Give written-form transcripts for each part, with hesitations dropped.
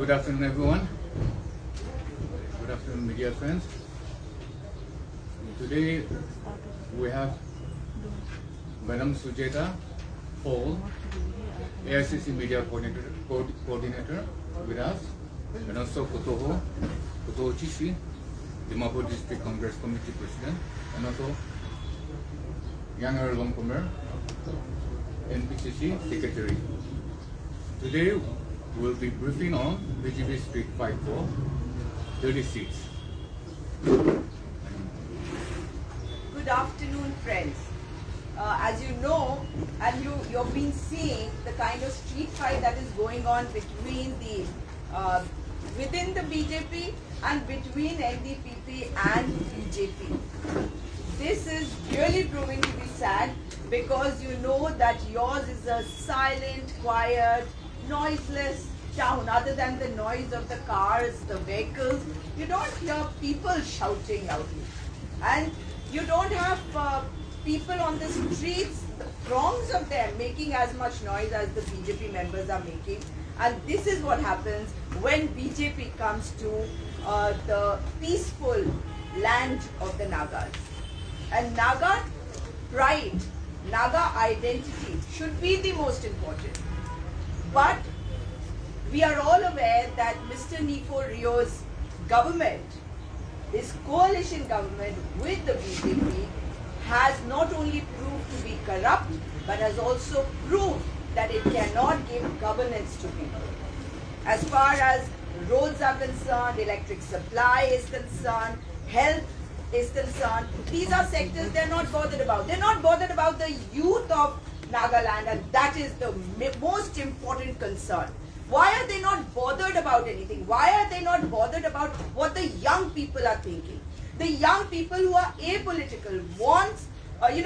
Good afternoon, everyone. Good afternoon, media friends. Today we have Madam Sujata, Paul, AICC Media Coordinator with us, and also Kutoho, Chishi, Dimapur District Congress Committee President, and also Younger Longcomer, NPCC Secretary. Today we'll be briefing on BJP Street Fight for 30 seats. Good afternoon, friends. As you know, and you've been seeing the kind of street fight that is going on between the within the BJP and between NDPP and BJP. This is really proving to be sad because you know that yours is a silent, quiet, noiseless town. Other than the noise of the cars, the vehicles, you don't hear people shouting loudly, and you don't have people on the streets, throngs of them, making as much noise as the BJP members are making. And this is what happens when BJP comes to the peaceful land of the Nagas. And Naga pride, Naga identity should be the most important. But we are all aware that Mr. Nifo Rio's government, his coalition government with the BJP, has not only proved to be corrupt, but has also proved that it cannot give governance to people. As far as roads are concerned, electric supply is concerned, health is concerned, these are sectors they're not bothered about. They're not bothered about the youth of Nagaland, and that is the most important concern. Why are they not bothered about anything? Why are they not bothered about what the young people are thinking? The young people who are apolitical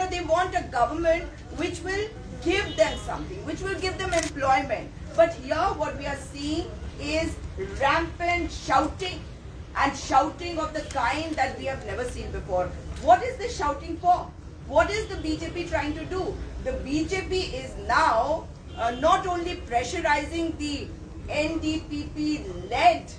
they want a government which will give them something, which will give them employment. But here what we are seeing is rampant shouting, and shouting of the kind that we have never seen before. What is the shouting for? What is the BJP trying to do? The BJP is now not only pressurizing the NDPP-led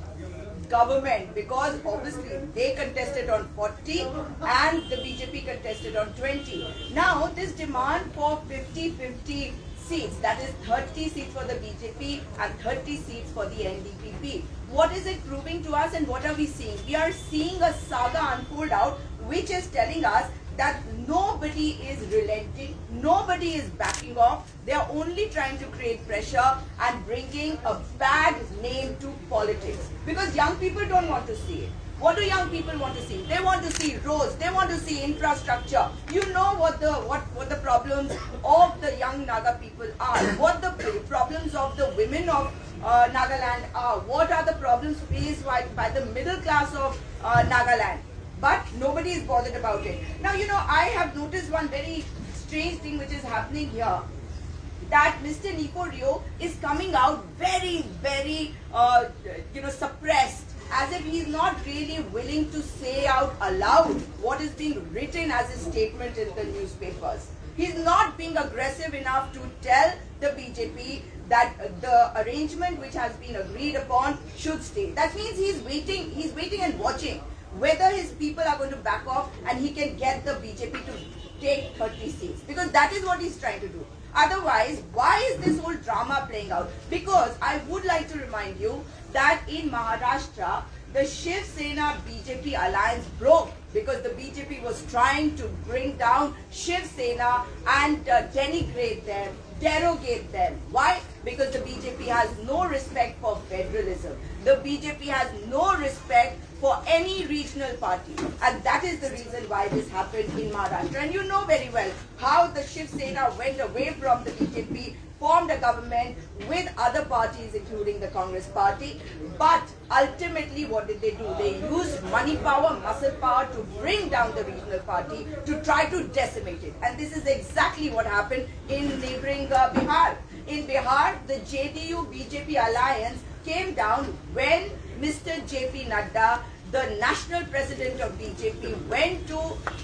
government, because obviously they contested on 40 and the BJP contested on 20. Now this demand for 50-50 seats, that is 30 seats for the BJP and 30 seats for the NDPP. What is it proving to us, and what are we seeing? We are seeing a saga unfold out which is telling us that nobody is relenting, nobody is backing off. They are only trying to create pressure and bringing a bad name to politics. Because young people don't want to see it. What do young people want to see? They want to see roads, they want to see infrastructure. You know what the problems of the young Naga people are, what the problems of the women of Nagaland are, what are the problems faced by the middle class of Nagaland. But nobody is bothered about it. Now, I have noticed one very strange thing which is happening here, that Mr. Nifo Rio is coming out very, very, suppressed, as if he is not really willing to say out aloud what is being written as a statement in the newspapers. He is not being aggressive enough to tell the BJP that the arrangement which has been agreed upon should stay. That means he is waiting and watching whether his people are going to back off and he can get the BJP to take 30 seats. Because that is what he's trying to do. Otherwise, why is this whole drama playing out? Because I would like to remind you that in Maharashtra, the Shiv Sena BJP alliance broke because the BJP was trying to bring down Shiv Sena and denigrate them, derogate them. Why? Because the BJP has no respect for federalism. The BJP has no respect for any regional party, and that is the reason why this happened in Maharashtra. And you know very well how the Shiv Sena went away from the BJP, formed a government with other parties including the Congress party, but ultimately what did they do? They used money power, muscle power to bring down the regional party, to try to decimate it. And this is exactly what happened in neighboring Bihar. In Bihar, the JDU-BJP alliance came down when Mr. JP Nadda, the national president of BJP, went to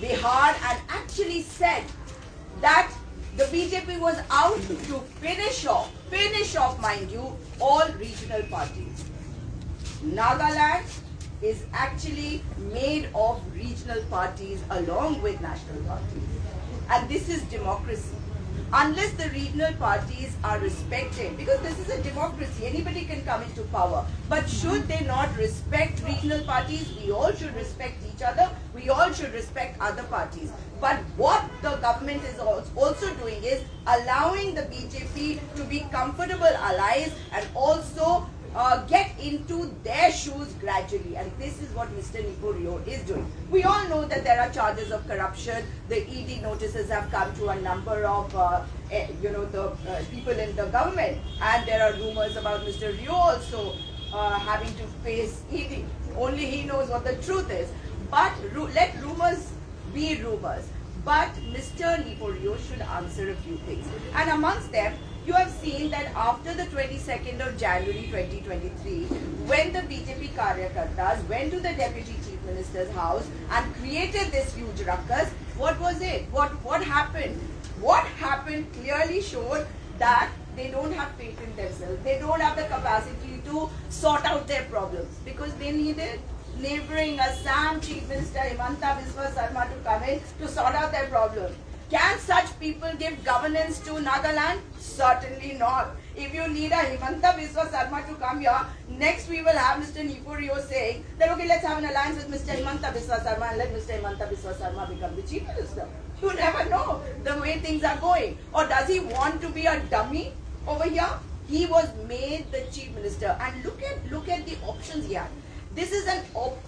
Bihar and actually said that the BJP was out to finish off, mind you, all regional parties. Nagaland is actually made of regional parties along with national parties. And this is democracy. Unless the regional parties are respected, because this is a democracy, anybody can come into power. But should they not respect regional parties? We all should respect each other. We all should respect other parties. But what the government is also doing is allowing the BJP to be comfortable allies and also get into their shoes gradually, and this is what Mr. Kreo is doing. We all know that there are charges of corruption. The ED notices have come to a number of the people in the government, and there are rumors about Mr. Kreo also having to face ED. Only he knows what the truth is. But let rumors be rumors. But Mr. Kreo should answer a few things, and amongst them, you have seen that after the 22nd of January 2023, when the BJP Karyakartas went to the Deputy Chief Minister's house and created this huge ruckus, what was it? What happened? What happened clearly showed that they don't have faith in themselves. They don't have the capacity to sort out their problems because they needed neighboring Assam Chief Minister Himanta Biswa Sarma to come in to sort out their problems. Can such people give governance to Nagaland? Certainly not. If you need a Himanta Biswa Sarma to come here, next we will have Mr. Kreo saying that okay, let's have an alliance with Mr. Himanta Biswa Sarma and let Mr. Himanta Biswa Sarma become the Chief Minister. You never know the way things are going. Or does he want to be a dummy over here? He was made the Chief Minister, and look at the options he had. This is an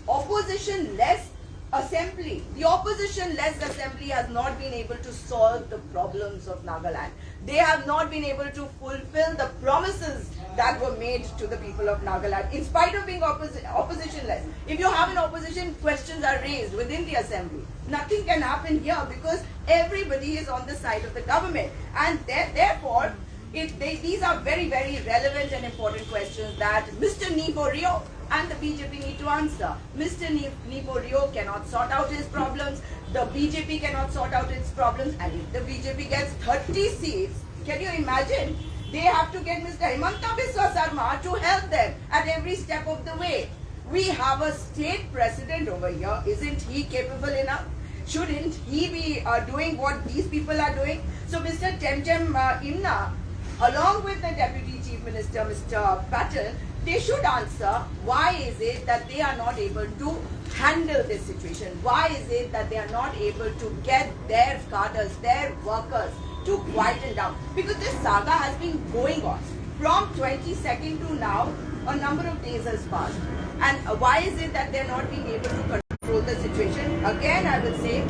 opposition-less assembly. The opposition-less assembly has not been able to solve the problems of Nagaland. They have not been able to fulfill the promises that were made to the people of Nagaland, in spite of being opposition-less. If you have an opposition, questions are raised within the assembly. Nothing can happen here because everybody is on the side of the government, and therefore, these are very, very relevant and important questions that Mr. Kreo and the BJP need to answer. Mr. Kreo cannot sort out his problems. The BJP cannot sort out its problems. And if the BJP gets 30 seats, can you imagine? They have to get Mr. Himanta Biswa Sarma to help them at every step of the way. We have a state president over here. Isn't he capable enough? Shouldn't he be doing what these people are doing? So Mr. Temjen Imna, along with the Deputy Chief Minister, Mr. Patel, they should answer why is it that they are not able to handle this situation? Why is it that they are not able to get their cadres, their workers to quieten down? Because this saga has been going on. From 22nd to now, a number of days has passed. And why is it that they are not being able to control the situation? Again, I will say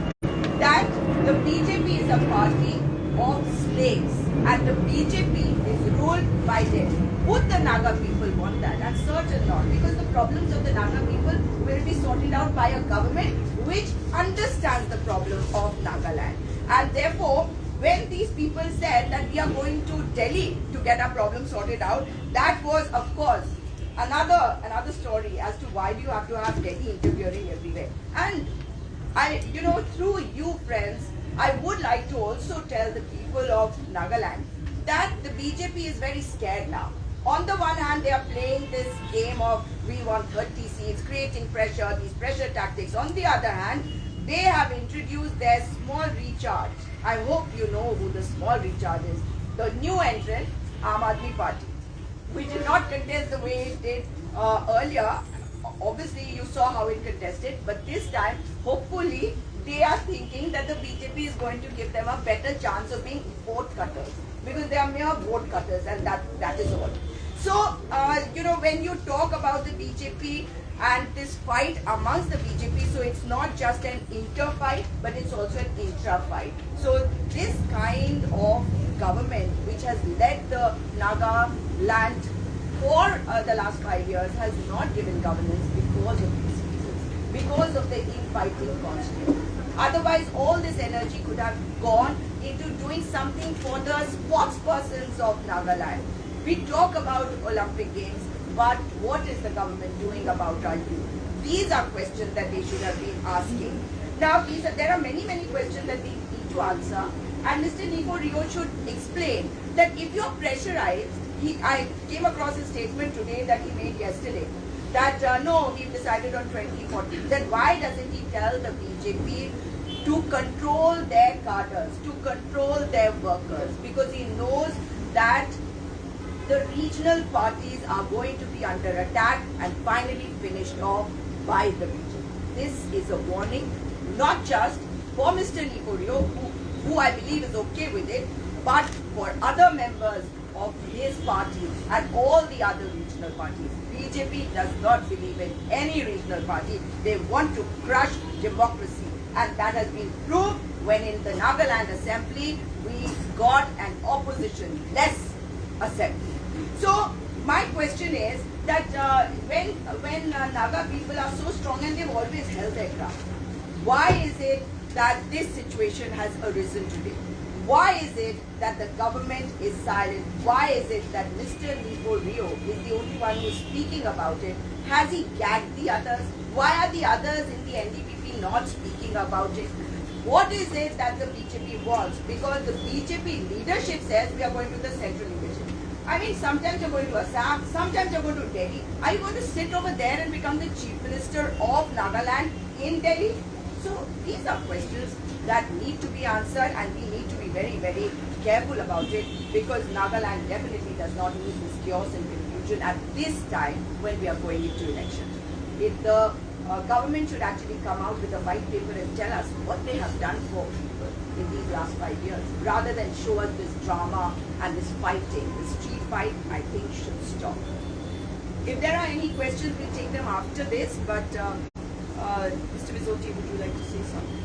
that the BJP is a party of slaves, and the BJP is ruled by them. Would the Naga people want that? And certain not, because the problems of the Naga people will be sorted out by a government which understands the problem of Nagaland. And therefore, when these people said that we are going to Delhi to get our problem sorted out, that was, of course, another story as to why do you have to have Delhi interfering everywhere. And through you friends, I would like to also tell the people of Nagaland that the BJP is very scared now. On the one hand, they are playing this game of we want 30 seats, creating pressure, these pressure tactics. On the other hand, they have introduced their small recharge. I hope you know who the small recharge is. The new entrant, Aam Aadmi Party. We did not contest the way it did earlier. Obviously, you saw how it contested, but this time, hopefully, they are thinking that the BJP is going to give them a better chance of being vote cutters, because they are mere vote cutters, and that is all. So, when you talk about the BJP and this fight amongst the BJP, so it's not just an inter-fight, but it's also an intra-fight. So, this kind of government which has led the Naga land for the last 5 years has not given governance because of these reasons, because of the infighting constantly. Otherwise, all this energy could have gone into doing something for the sports persons of Nagaland. We talk about Olympic Games, but what is the government doing about our youth? These are questions that they should have been asking. Now, there are many, many questions that we need to answer, and Mr. Kreo should explain that if you're pressurized, I came across a statement today that he made yesterday. that no, we've decided on 2040. Then why doesn't he tell the BJP to control their cadres, to control their workers? Because he knows that the regional parties are going to be under attack and finally finished off by the BJP. This is a warning, not just for Mr. Kreo, who I believe is okay with it, but for other members of his party and all the other regional parties. BJP does not believe in any regional party. They want to crush democracy, and that has been proved when in the Nagaland assembly we got an opposition-less assembly. So my question is that when Naga people are so strong and they've always held their ground, why is it that this situation has arisen today? Why is it that the government is silent? Why is it that Mr. Kreo is the only one who is speaking about it? Has he gagged the others? Why are the others in the NDPP not speaking about it? What is it that the BJP wants? Because the BJP leadership says we are going to the central leadership. I mean, sometimes you're going to Assam, sometimes you're going to Delhi. Are you going to sit over there and become the chief minister of Nagaland in Delhi? So these are questions that need to be answered, and we need to be very, very careful about it, because Nagaland definitely does not need this chaos and confusion at this time when we are going into election. If the government should actually come out with a white paper and tell us what they have done for people in these last 5 years, rather than show us this drama and this fighting, this street fight, I think should stop. If there are any questions, we'll take them after this, but Mr. Wezote, would you like to say something?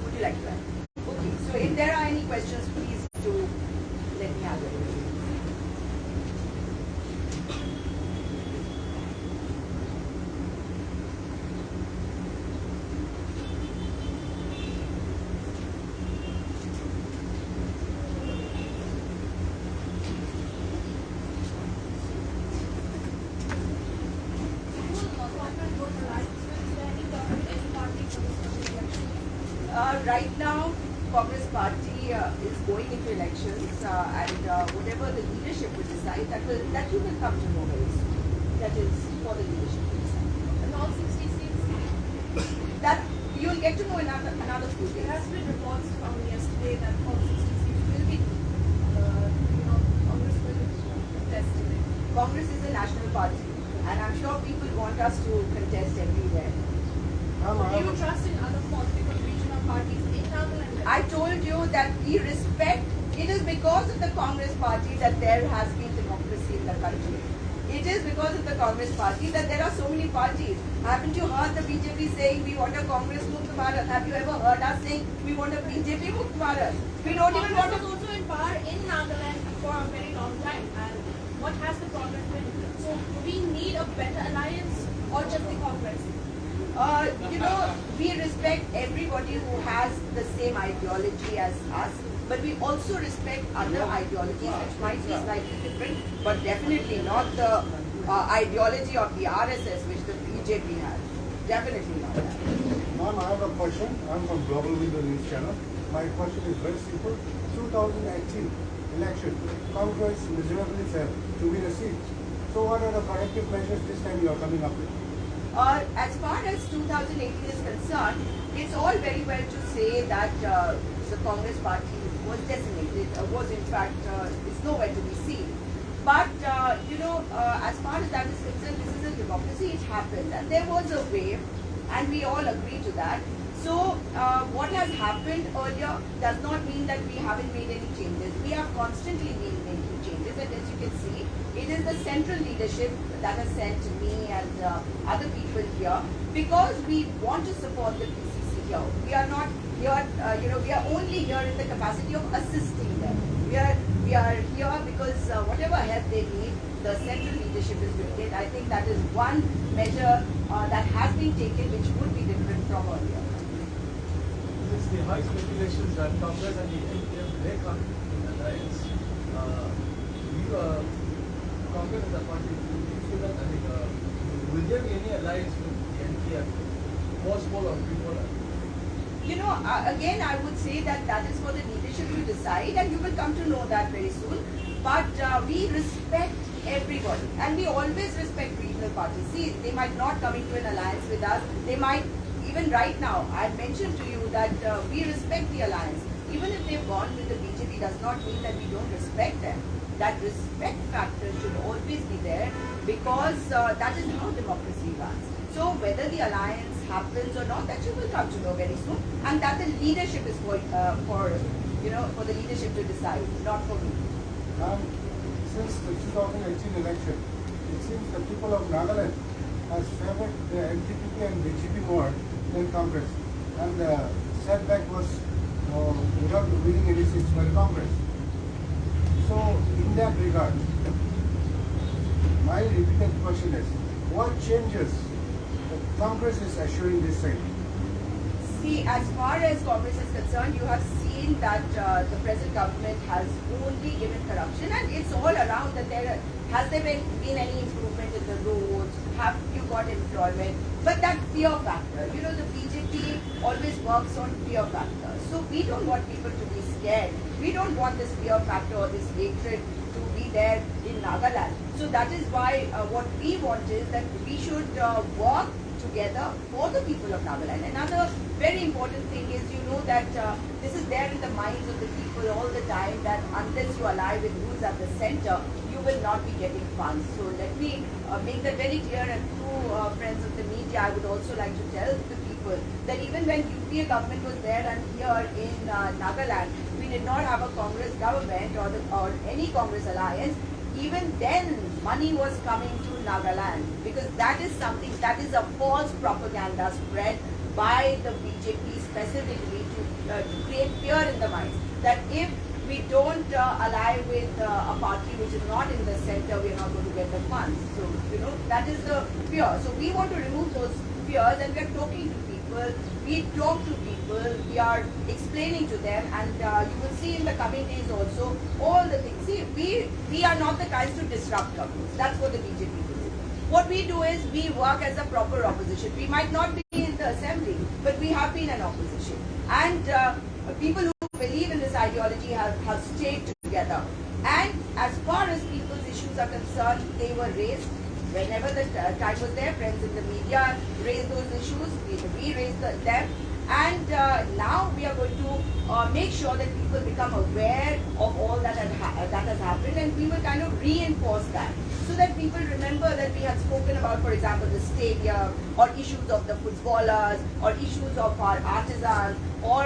Would you like to add? Okay, so if there are any questions, please do let me have it. Right now, Congress party is going into elections, and whatever the leadership will decide, that you will come to know very soon. That is for the leadership to decide. And all 60 seats, That you will get to know in another few there days. has been reports from yesterday that all 60 seats will be, Congress will contest in it. Congress is a national party, and I'm sure people want us to contest everywhere. Do you trust in other political regional parties in Nagaland? I told you that we respect. It is because of the Congress party that there has been democracy in the country. It is because of the Congress party that there are so many parties. Haven't you heard the BJP saying we want a Congress Mukt Bharat? Have you ever heard us saying we want a BJP Mukt Bharat? We don't even want Congress was also in power in Nagaland for a very long time. And what has the progress been? So do we need a better alliance or just the Congress? We respect everybody who has the same ideology as us, but we also respect other ideologies which might be slightly different, but definitely not the ideology of the RSS which the BJP has. Definitely not that. Ma'am, I have a question. I'm from Global Window News Channel. My question is very simple. 2018 election, Congress miserably failed to win a seat. So what are the corrective measures this time you are coming up with? As far as 2018 is concerned, it's all very well to say that the Congress party was decimated, was in fact, is nowhere to be seen. But, as far as that is concerned, this is a democracy, it happened. And there was a wave, and we all agree to that. So, what has happened earlier does not mean that we haven't made any changes. We have constantly been making changes, and as you can see, it is the central leadership that has sent me and other people here, because we want to support the PCC here. We are not here, we are only here in the capacity of assisting them. We are here because whatever help they need, the central leadership is doing it. I think that is one measure that has been taken, which would be different from earlier. Since the high speculations that Congress and the NPM break up in alliance, Congress as a party, will there be any alliance with the NPM? Postpone or before that? Again, I would say that is for the leadership judiciary to decide, and you will come to know that very soon. But we respect everybody, and we always respect regional parties. See, they might not come into an alliance with us. They might, even right now, I mentioned to you that we respect the alliance. Even if they've gone with the BJP does not mean that we don't respect them. That respect factor should always be there, because that is how democracy runs. So whether the alliance happens or not, that you will come to know very soon, and that the leadership is for the leadership to decide, not for me. Since the 2018 election, it seems the people of Nagaland has favored the NPCC and BJP more than Congress, and the setback was without winning any seats by Congress. So in that regard, my repeated question is, what changes Congress is assuring this side? See, as far as Congress is concerned, you have seen that the present government has only given corruption, and it's all around that has there been any improvement in the roads, have you got employment, but that fear factor, the BJP always works on fear factor. So we don't want people to be scared. We don't want this fear factor or this hatred to be there in Nagaland. So that is why what we want is that we should work together for the people of Nagaland. Another very important thing is, that this is there in the minds of the people all the time, that unless you ally with who's at the center, you will not be getting funds. So let me make that very clear, and through friends of the media, I would also like to tell the people that even when UPA government was there and here in Nagaland, we did not have a Congress government or any Congress alliance. Even then, money was coming to Nagaland, because that is something, that is a false propaganda spread by the BJP specifically to create fear in the minds, that if we don't ally with a party which is not in the center, we are not going to get the funds. So, that is the fear. So we want to remove those fears, and we are talking to people. We talk to people, we are explaining to them, and you will see in the coming days also all the things. See, we are not the kinds to disrupt governments. That's what the BJP do. What we do is we work as a proper opposition. We might not be in the assembly, but we have been an opposition. And people who believe in this ideology have stayed together. And as far as people's issues are concerned, they were raised. Whenever the time was there, friends in the media raised those issues, we raised them, and now we are going to make sure that people become aware of all that has happened, and we will kind of reinforce that, so that people remember that we had spoken about, for example, the stadium, or issues of the footballers, or issues of our artisans, or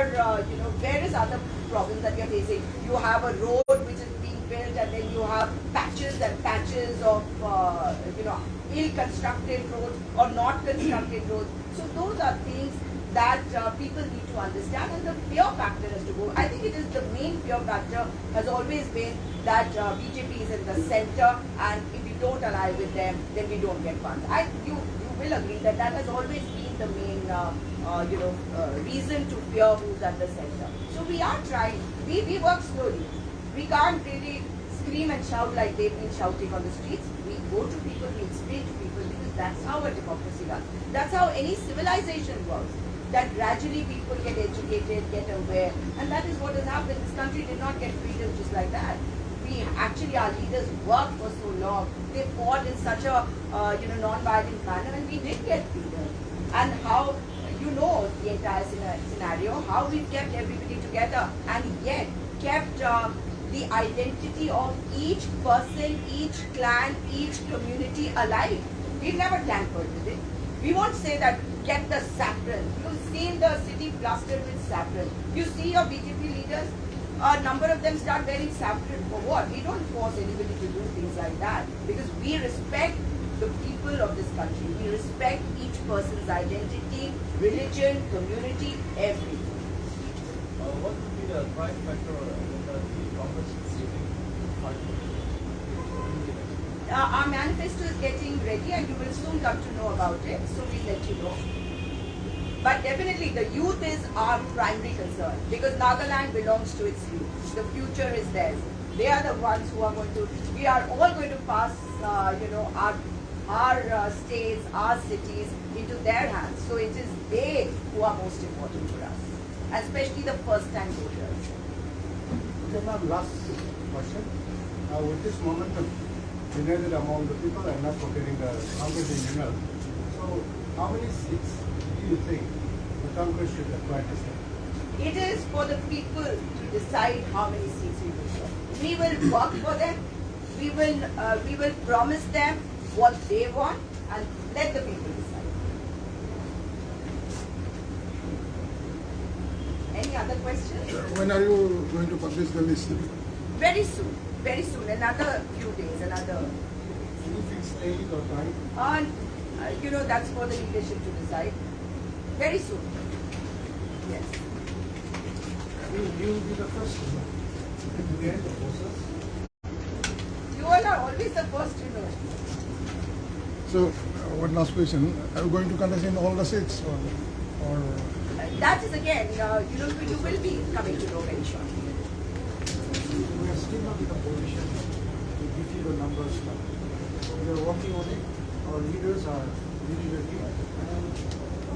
various other problems that we are facing. You have a road which is being built, and then you have patches and patches of ill-constructed roads or not constructed roads. So those are things that people need to understand, and the fear factor has to go. I think it is the main fear factor has always been that BJP is in the center, and if we don't ally with them, then we don't get funds. You will agree that has always been the main reason to fear who's at the center. So we are trying. We work slowly. We can't really scream and shout like they've been shouting on the streets. We go to people, we explain to people, because that's how a democracy runs. That's how any civilization works. That gradually people get educated, get aware, and that is what has happened. This country did not get freedom just like that. Our leaders worked for so long. They fought in such a non-violent manner, and we did get freedom. And how the entire scenario, how we've kept everybody together, and yet kept the identity of each person, each clan, each community alive. We've never tampered with it. We won't say that get the saffron. You've seen the city plastered with saffron. You see your BJP leaders, a number of them start wearing saffron. For what? We don't force anybody to do things like that, because we respect the people of this country. We respect each person's identity, religion, community, everything. What would be the prime factor that the Congress is using to fight? Our manifesto is getting ready, and you will soon come to know about it, so we'll let you know. But definitely the youth is our primary concern, because Nagaland belongs to its youth. The future is theirs. They are the ones who are going to, we are all going to pass, our states, our cities into their hands. So it is they who are most important for us, especially the first-time voters. Okay, ma'am, last question. With this momentum generated among the people and not forgetting the Congress in general, so how many seats do you think the Congress should acquire this time? It is for the people to decide how many seats we will get. We will work for them. We will promise them what they want and let the people decide. Any other questions? When are you going to publish the list? Very soon. Very soon. Another few days. Any fixed date or time? That's for the leadership to decide. Very soon. Yes. You will be the first to get the process. You all are always the first to know. So, one last question. Are you going to contest in all the seats or That is again, you will be coming to know very shortly. We are still not in a position to give you the numbers now. We are working on it. Our leaders are really ready.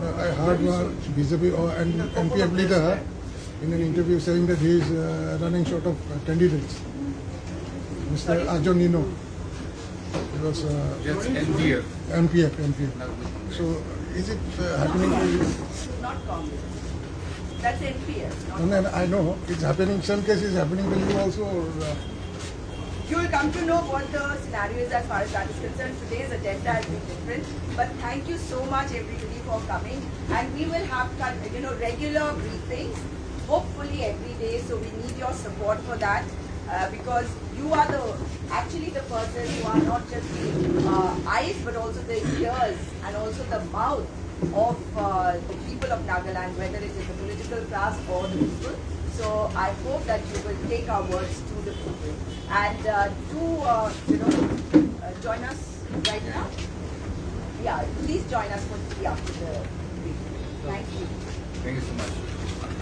I heard one BJP or NPF leader in an interview saying that he is running short of candidates. Mr. Arjonino. He was Just NPF. NPF. Not with Congress. So, is it happening to you? Not Congress. That's NPS. Not And then I know it's happening, some cases happening to you also. Or, You will come to know what the scenario is as far as that is concerned. Today's agenda has been different. But thank you so much everybody for coming. And we will have regular briefings, hopefully every day. So we need your support for that. Because you are actually the person who are not just the eyes but also the ears and also the mouth of the people of Nagaland, whether it is the political class or the people. So I hope that you will take our words to the people and join us right now. Yeah, please join us for tea after the briefing. Thank you. Thank you so much.